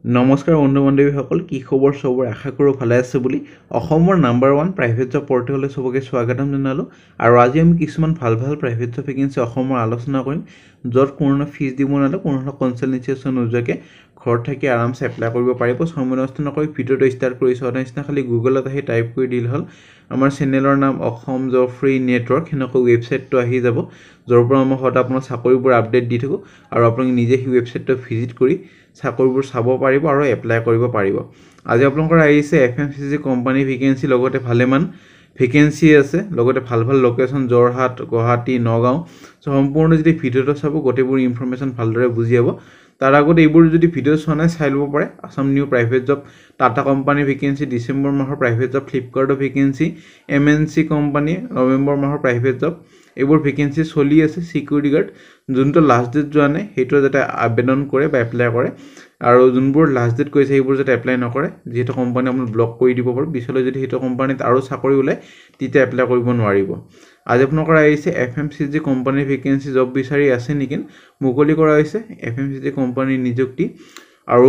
নমস্কাৰ বন্ধু বান্ধৱীসকল কি খবৰ সবৰ আশা কৰোঁ ভালে আছে বুলি অসমৰ নাম্বাৰ 1 প্ৰাইভেট জব পৰ্টেললৈ সবকে স্বাগতম জনালো আৰু আজি আমি কিছুমান ভাল প্ৰাইভেট জব ভেকেন্সি অসমৰ আলোচনা কৰিম যত কোনো ফিজ দিব নালাগে কোনো কনসালটেন্সি নোযোৱাকৈ ঘৰত থাকি আৰামছে এপ্লাই কৰিব পাৰিব সময় নষ্ট নকৰি ভিডিঅটো ষ্টাৰ্ট কৰিছো অনাইছনা খালি গুগলত আহি টাইপ কৰি দিল হল আমাৰ চেনেলৰ নাম অসম জব ফ্ৰী নেটৱৰ্ক হেনকৈ ৱেবছাইটটো আহি যাব যৰ পৰা মই হঠাৎ আপোনাৰ চাকৰিবোৰ আপডেট দি থাকো আৰু আপুনি নিজে সেই ৱেবছাইটটো ভিজিট কৰি চাকৰিবোৰ চাব পাৰিব আৰু এপ্লাই কৰিব পাৰিব আজি আপোনালোকৰ আহিছে এফএমসিজি কোম্পানী ভেকেন্সি লগতে ভালেমান ভেকেন্সি আছে লগতে ভাল লোকেশন জৰহাট গুৱাহাটী নগাঁও সম্পূৰ্ণ যদি ভিডিঅটো চাব গোটেইবোৰ ইনফৰমেশন ভালদৰে বুজি যাব তাৰ আগতে এইবোৰ যদি ভিডিঅ চোৱা নাই চাই ল'ব পাৰে Assam new private job Tata company vacancy December মাহৰ প্ৰাইভেট জব ফ্লিপকাৰ্টৰ ভেকেন্সি এমএনসি কোম্পানী নৱেম্বৰ মাহৰ প্ৰাইভেট জব এইবোৰ ভেকেন্সি চলি আছে সিকিউৰিটি গাৰ্ড যোনটো লাষ্ট ডেট যোৱা নাই হেটো যাতে আবেদন কৰে বা এপ্লাই কৰে আৰু যোনবোৰ লাষ্ট ডেট কৈছে এইবোৰ যাতে এপ্লাই নকৰে যেটো কোম্পানী আপুনি ব্লক কৰি দিব পাৰে বিছলৈ যদি হেটো কোম্পানীত আৰু চাকৰি উলাই তিতে এপ্লাই কৰিব নোৱাৰিব আজি আপোনালোকৰ আহিছে এফএমসিজি কোম্পানীৰ ভেকেন্সি জব বিচাৰি আছে নেকি মুকলি কৰা হৈছে এফএমসিজি কোম্পানীৰ নিযুক্তি আৰু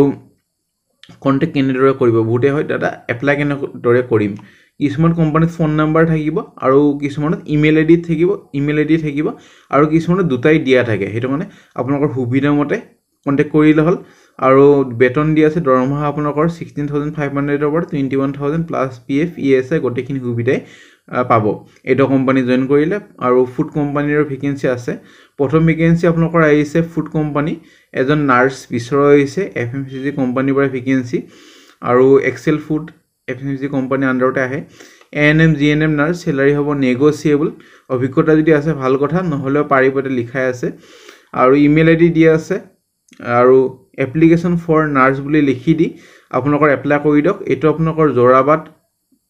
কন্টেক্ট কেনেদৰে কৰিব বুটে হয় দাদা এপ্লাই কেনেদৰে কৰিম কিছুমান কোম্পানীত ফোন নাম্বাৰ থাকিব আৰু কিছুমানত ইমেইল আইডি থাকিব আৰু কিছুমানত দুটাই দিয়া থাকে হেটো মানে আপোনালোকৰ সুবিধা মতে কন্টেক্ট কৰিলে হল আৰু বেতন দি আছে দৰমহা আপোনালোকৰ 16500 ৰ পৰা 21000 প্লাস পিএফ ইএসআই গোটেইখিনি সুবিধাই পাব এটো কোম্পানী জয়েন কৰিলে আৰু ফুড কোম্পানীৰ ভেকেন্সি আছে প্ৰথম ভেকেন্সি আপোনালোকৰ আহিছে ফুড কোম্পানী এজন নাৰ্স বিচৰা হৈছে এফএমসিজি কোম্পানীৰ পৰা ভেকেন্সি আৰু এক্সেল ফুড এফএমসিজি কোম্পানী আন্ডাৰতে আহে এএনএম জিএনএম নাৰ্স স্যালাৰি হ'ব নেগোশিয়েবল অভিজ্ঞতা যদি আছে ভাল কথা নহলে পাৰিবতে লিখাই আছে আৰু ইমেইল আইডি দিয়া আছে আৰু এপ্লিকেশন ফৰ নাৰ্স বুলি লিখি দি আপোনালোকৰ এপ্লাই কৰি দিয়ক এটো আপোনালোকৰ জোৰাবাট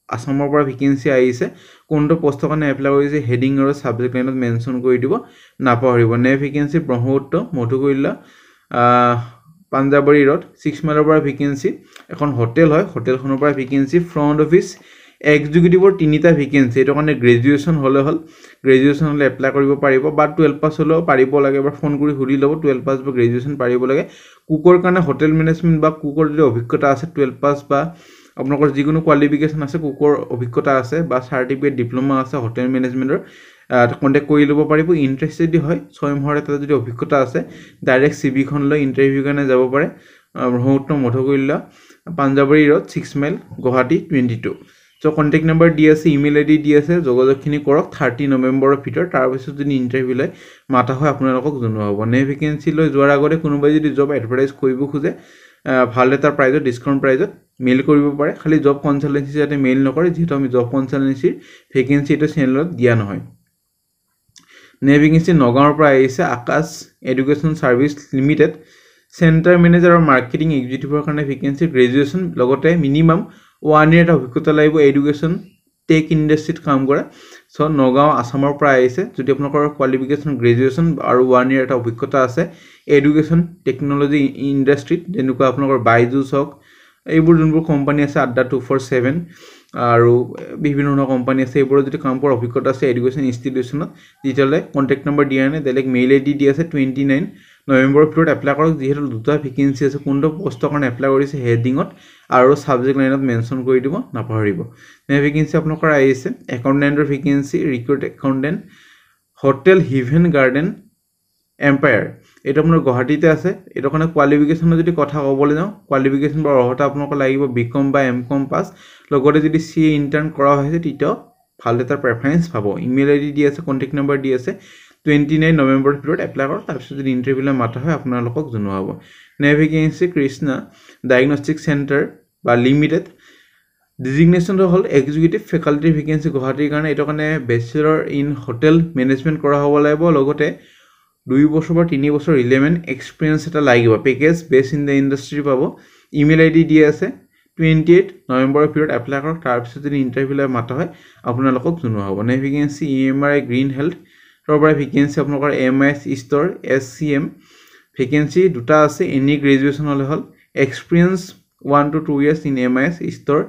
আসামৰ পৰা ভেকেন্সি আহিছে কোনটো পোষ্টৰ কাৰণে এপ্লাই কৰিছে হেডিং আৰু সাবজেক্ট লাইনত মেনশন কৰি দিব নাপাহৰিব নে ভেকেন্সি ব্ৰহ্মপুত্ৰ মধুকৈলা পাঞ্জাবাৰী ৰোড 6 মাইলৰ পৰা ভেকেন্সি এখন হোটেল হয় হোটেলখনৰ পৰা ভেকেন্সি ফ্ৰন্ট অফিস এক্সিকিউটিভৰ তিনিটা ভেকেন্সি এটো কাৰণে গ্ৰেজুৱেচন হলে এপ্লাই কৰিব পাৰিব বা 12 পাছ হলেও পাৰিব লাগে বা ফোন কৰি হুৰি লব 12 পাছ বা গ্ৰেজুৱেচন পাৰিব লাগে কুকৰ কাৰণে হোটেল মেনেজমেন্ট বা কুকৰ যদি অভিজ্ঞতা আছে 12 পাছ বা আপোনালোকৰ যিকোনো কোৱালিফিকেশন আছে কুকৰ অভিজ্ঞতা আছে বা সাৰ্টিফিকেট ডিপ্লোমা আছে হোটেল মেনেজমেন্টৰ কন্টাক্ট কৰি লব পাৰিব ইন্টাৰেষ্টেড হয় 6 মাহৰ এটা যদি অভিজ্ঞতা আছে ডাইৰেক্ট সিভি খন লৈ ইন্টাৰভিউ কাৰণে যাব পাৰে Brahmaputra Madhukaila Panjabari road 6 mile Guwahati 22 So contact number di ase email id di ase jogojokkhini korok 30 November ভিতৰ তাৰ পিছত যদি ইন্টাৰভিউ লৈ মাতা হয় আপোনালোকক জনোৱা হ'ব নে ভেকেন্সি লৈ যোৱাৰ আগতে কোনোবাই যদি জব এডভাৰটাইজ কৰিব খুজে ভাল এটা প্ৰাইজত ডিসকাউন্ট প্ৰাইজত মেইল কৰিব পাৰে খালি জব কনসালটেন্সি যাতে মেইল নকৰে যেটো আমি জব কনসালটেন্সিৰ ভেকেন্সি এটা চেনেলত দিয়া নহয় নে ভেকেন্সি নগাঁৱৰ পৰা আহিছে Akash education service limited centre manager আৰু মাৰ্কেটিং এক্সিকিউটিভৰ কাৰণে ভেকেন্সি গ্ৰেজুৱেচন লগতে মিনিমাম 1 year অভিজ্ঞতা লাগিব এডুকেশন টেক ইন্ডাস্ট্ৰিত কাম কৰা সো নগাঁও আসামৰ পৰা আহিছে যদি আপোনালোকৰ কোৱালিফিকেশন গ্ৰেজুৱেচন আৰু 1 year এটা অভিজ্ঞতা আছে এডুকেশন টেকনলজি ইন্ডাস্ট্ৰিত যেনেকুৱা আপোনালোকৰ বাইজুছ হক এইবোৰ যোনবোৰ কোম্পানী আছে আড্ডা 247 আৰু বিভিন্ন কোম্পানী আছে এইবোৰ যদি কাম কৰা অভিজ্ঞতা আছে এডুকেশন ইনষ্টিটিউচনত তেতিয়ালে কন্টাক্ট নম্বৰ দিয়া নাই ডাইৰেক্ট মেইল আইডি দি আছে 29 নৱেম্বৰ ভিতৰত এপ্লাই কৰক যিহেতু দুটা ভেকেন্সি আছে কোনটো পোষ্টৰ কাৰণে এপ্লাই কৰিছে হেডিংত আৰু সাবজেক্ট লাইনত মেনশন কৰি দিব নাপাহৰিব নে ভেকেন্সি আপোনালোকৰ আহিছে একাউন্টেন্টৰ vacancy recruit accountant hotel heaven garden empire এটা আপোনাৰ গুৱাহাটীতে আছে এটা কাৰণে কোৱালিফিকেশনৰ যদি কথা ক'বলৈ যাওঁ কোৱালিফিকেশন বা অৰ্হতা আপোনালোকৰ লাগিব বিকম বা এমকম পাস লগতে যদি সিএ ইন্টাৰ্ন কৰা হৈছে তেতিয়া ভাল এটা প্ৰেফাৰেন্স পাব ইমেইল আইডি দি আছে কন্টাক্ট নম্বৰ দি আছে 29 নৱেম্বৰ ভিতৰত এপ্লাই কৰক তাৰ পিছত যদি ইন্টাৰভিউলৈ মাতা হয় আপোনালোকক জনোৱা হ'ব নে ভেকেন্সি কৃষ্ণা ডায়াগনষ্টিক সেন্টাৰ বা লিমিটেড ডিজিগনেশন হল এক্সিকিউটিভ ফেকাল্টি ভেকেন্সি গুৱাহাটীৰ কাৰণে এটা কাৰণে বেচেলৰ ইন হোটেল মেনেজমেন্ট কৰা হ'ব লাগিব লগতে 2 বছৰ বা 3 বছৰ ৰিলেভেন্ট এক্সপেৰিয়েন্স এটা লাগিব package base in the industry পাব ইমেইল আইডি দি আছে 28 নৱেম্বৰ ভিতৰত এপ্লাই কৰক তাৰ পিছত যদি ইন্টাৰভিউলৈ মাতা হয় আপোনালোকক জনোৱা হ'ব নে vacancy EMI green health rubber vacancy আপোনালোকৰ এমএস ষ্টৰ এসসিএম ভেকেন্সি দুটা আছে এনি গ্ৰেজুৱেচন হলে হল experience 1 to 2 years in MS store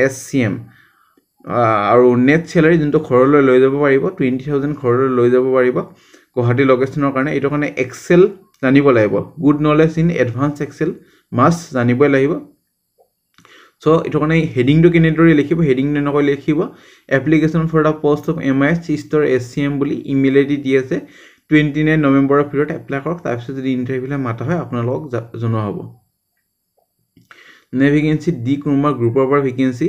SCM আৰু নেট স্যালাৰি যোনটো ঘৰলৈ লৈ যাব পাৰিব 20000 ঘৰলৈ লৈ যাব পাৰিব গুৱাহাটী লোকেশনৰ কাৰণে এটো কাৰণে এক্সেল জানিব লাগিব good knowledge in advance Excel must জানিবই লাগিব সো এটো কাৰণে হেডিংটো কেনেদৰে লিখিব হেডিংটো নকৈ লিখিব application for the post of MIS sister SCM বুলি ইমেইল আইডি দি আছে 29 নৱেম্বৰৰ ভিতৰত এপ্লাই কৰক তাৰপিছত যদি ইন্টাৰভিউলে মাতা হয় আপোনালোকক জনোৱা হ'ব নে ভেকেন্সি ডি কুমাৰ গ্ৰুপৰ পৰা ভেকেন্সি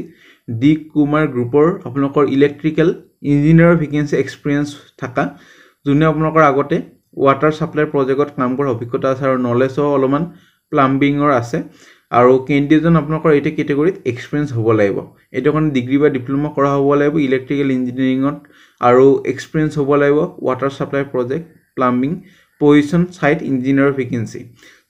ডি কুমাৰ গ্ৰুপৰ আপোনালোকৰ ইলেক্ট্ৰিক্যাল ইঞ্জিনিয়াৰৰ ভেকেন্সি এক্সপেৰিয়েন্স থাকা যোনে আপোনালোকৰ আগতে ওয়াটাৰ সাপ্লাই প্ৰজেক্টত কাম কৰা অভিজ্ঞতা আছে আৰু নলেজও অলমান প্লাম্বিংৰ আছে আৰু কেণ্ডিডেটজন আপোনালোকৰ এইটো কেটেগৰীত এক্সপেৰিয়েন্স হ'ব লাগিব এটো কাৰণে ডিগ্ৰী বা ডিপ্লোমা কৰা হ'ব লাগিব ইলেক্ট্ৰিক্যাল ইঞ্জিনিয়াৰিংত আৰু এক্সপেৰিয়েন্স হ'ব লাগিব water supply project plumbing position site ইঞ্জিনিয়াৰৰ ভেকেন্সি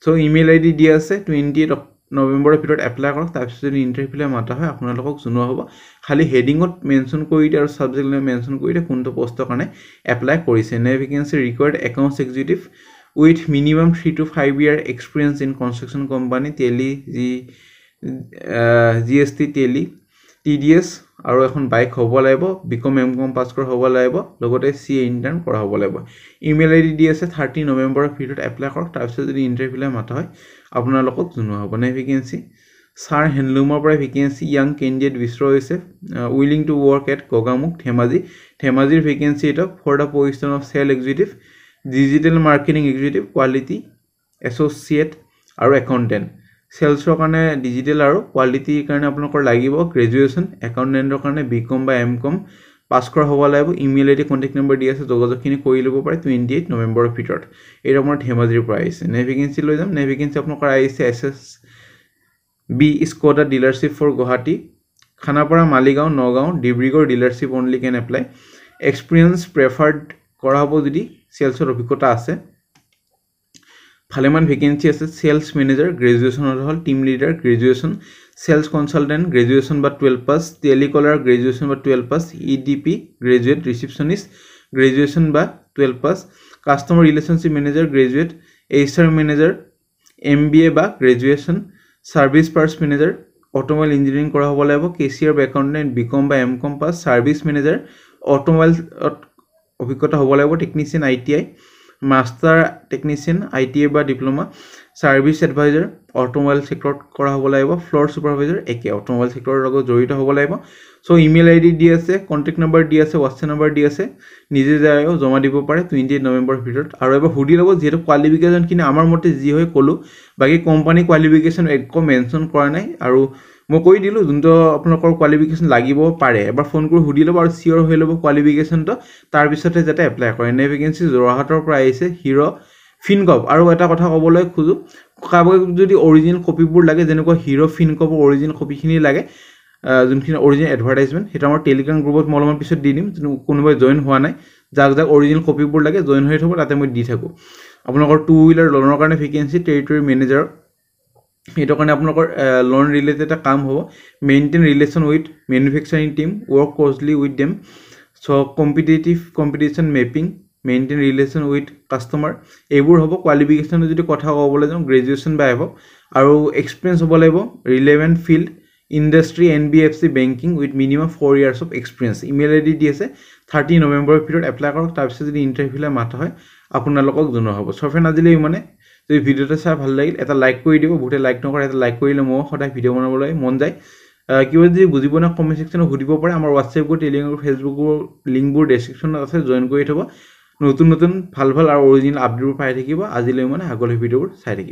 সো ইমেইল আইডি দিয়া আছে 28 নৱেম্বৰৰ ভিতৰত এপ্লাই কৰক তাৰপিছত যদি ইন্টাৰভিউলে মাতা হয় আপোনালোকক জনোৱা হ'ব খালি হেডিংত মেনশন কৰি দিয়া আৰু সাবজেক্ট লৈ মেনশন কৰি দিয়া কোনটো পোষ্টৰ কাৰণে এপ্লাই কৰিছে নে vacancy required accounts executive with minimum 3 to 5 year experience in construction company tele GST tele TDS আৰু এখন বাইক হ'ব লাগিব বিকম এমকম পাস কৰা হ'ব লাগিব লগতে সি ইন্টাৰ্ন কৰা হ'ব লাগিব ইমেইল আইডি দি আছে 30 নৱেম্বৰৰ ভিতৰত এপ্লাই কৰক তাৰপিছত যদি ইন্টাৰভিউলে মাতা হয় আপোনালোকক জনোৱা হ'ব নে ভেকেন্সি সাৰ হেণ্ডলুমৰ পৰা ভেকেন্সি ইয়াং কেণ্ডিডেট বিচৰা হৈছে willing to work at Gogamukh ধেমাজিৰ ভেকেন্সি এটা for the position of sale executive digital marketing executive quality associate আৰু একাউন্টেন্ট সেলছৰ কাৰণে ডিজিটেল আৰু কোৱালিটিৰ কাৰণে আপোনালোকৰ লাগিব গ্ৰেজুৱেচন একাউন্টেন্টৰ কাৰণে বিকম বা এমকম পাস কৰা হ'ব লাগিব ইমেইল আইডি কন্টাক্ট নম্বৰ দি আছে যোগাযোগখিনি কৰি ল'ব পাৰে 28 নৱেম্বৰৰ ভিতৰত এই ৰকমৰ ধেমাজিৰ পৰা আহিছে নে ভেকেন্সি লৈ যাম নে ভেকেন্সি আপোনালোকৰ আহিছে SSB Skoda dealership for Guwahati Khanapara Maligaon Nagaon Dibrugarh dealership only can apply experience preferred কৰা হ'ব যদি সেলছৰ অভিজ্ঞতা আছে ভালেমান ভেকেন্সি আছে সেলছ মেনেজাৰ গ্ৰেজুৱেচন হল team leader graduation sales consultant graduation বা 12 পাস টেলিকলাৰ গ্ৰেজুৱেচন বা 12 pass EDP graduate receptionist graduation বা 12 pass customer relationship manager graduate HR manager MBA বা graduation service parts manager automobile engineering কৰা হ'ব লাগিব cashier বা accountant BCom বা MCom pass service manager automobile অভিজ্ঞতা হ'ব লাগিব technician ITI master technician ITI বা ডিপ্লোমা সাৰ্ভিস এডভাইজাৰ অটোমোবাইল সেক্টৰত কৰা হ'ব লাগিব ফ্লোৰ সুপাৰভাইজাৰ একে অটোমোবাইল সেক্টৰৰ লগত জড়িত হ'ব লাগিব সো ইমেইল আইডি দি আছে কন্টাক্ট নম্বৰ দি আছে WhatsApp নম্বৰ দি আছে নিজে যায়ও জমা দিব পাৰে 28 নৱেম্বৰৰ ভিতৰত আৰু এবাৰ হুডি ল'ব যেটো কোৱালিফিকেশন কিনে আমাৰ মতে যি হয় কলো বাকি কোম্পানী কোৱালিফিকেশন একো মেনশন কৰা নাই আৰু মই কৈ দিলো যোনটো আপোনালোকৰ কোৱালিফিকেশন লাগিব পাৰে এবাৰ ফোন কৰি হুডি ল'ব আৰু সিওৰ হৈ ল'ব কোৱালিফিকেশনটো তাৰ পিছতে যাতে এপ্লাই কৰে নে ভেকেন্সি যোৰহাটৰ পৰা আহিছে হিৰো ফিনকপ আৰু এটা কথা ক'বলৈ খুজু কাগজ যদি অৰিজিনাল কপিবোৰ লাগে যেনেকৈ হিৰো ফিনকপৰ অৰিজিনাল কপিখিনি লাগে যোনখিনি অৰিজিনাল এডভাৰটাইজমেন্ট হেটা আমাৰ টেলিগ্ৰাম গ্ৰুপত মই অলপমান পিছত দি দিম কোনোবাই জয়েন হোৱা নাই যাক অৰিজিনাল কপিবোৰ লাগে জয়েন হৈ থব তাতে মই দি থাকো আপোনালোকৰ 2 হুইলাৰ লোনৰ কাৰণে ভেকেন্সি টেৰিটৰি মেনেজাৰ এটো কাৰণে আপোনালোকৰ লোন ৰিলেটেড এটা কাম হ'ব maintain relation with manufacturing team work closely with them so competition mapping maintain relation with customer এইবোৰ হ'ব কোৱালিফিকেশন যদি কথা ক'বলৈ যাম গ্ৰেজুৱেচন বা হ'ব আৰু এক্সপেৰিয়েন্স হ'ব লাগিব relevant field industry NBFC banking with minimum 4 years of experience email ID দি আছে 30 নৱেম্বৰৰ ভিতৰত এপ্লাই কৰক তাৰপিছত যদি ইন্টাৰভিউলে মাতা হয় আপোনালোকক জনোৱা হ'ব সফেন আজিলৈ মানে যদি ভিডিওটো চাই ভাল লাগিল এটা লাইক কৰি দিব বহুতে লাইক নকৰে এটা লাইক কৰিলে মই সদায় ভিডিও বনাবলৈ মন যায় কিবা যদি বুজিব না কমেন্ট সেকশনত সুধিব পাৰে আমাৰ WhatsApp গ্ৰুপ টেলিগ্ৰাম Facebook লিংকবোৰ ডেসক্ৰিপচনত আছে জয়েন কৰি থব নতুন ভাল আৰু অৰিজিনাল আপডেটবোৰ পাই থাকিব আজিলৈ মানে আগলৈ ভিডিওবোৰ চাই থাকিব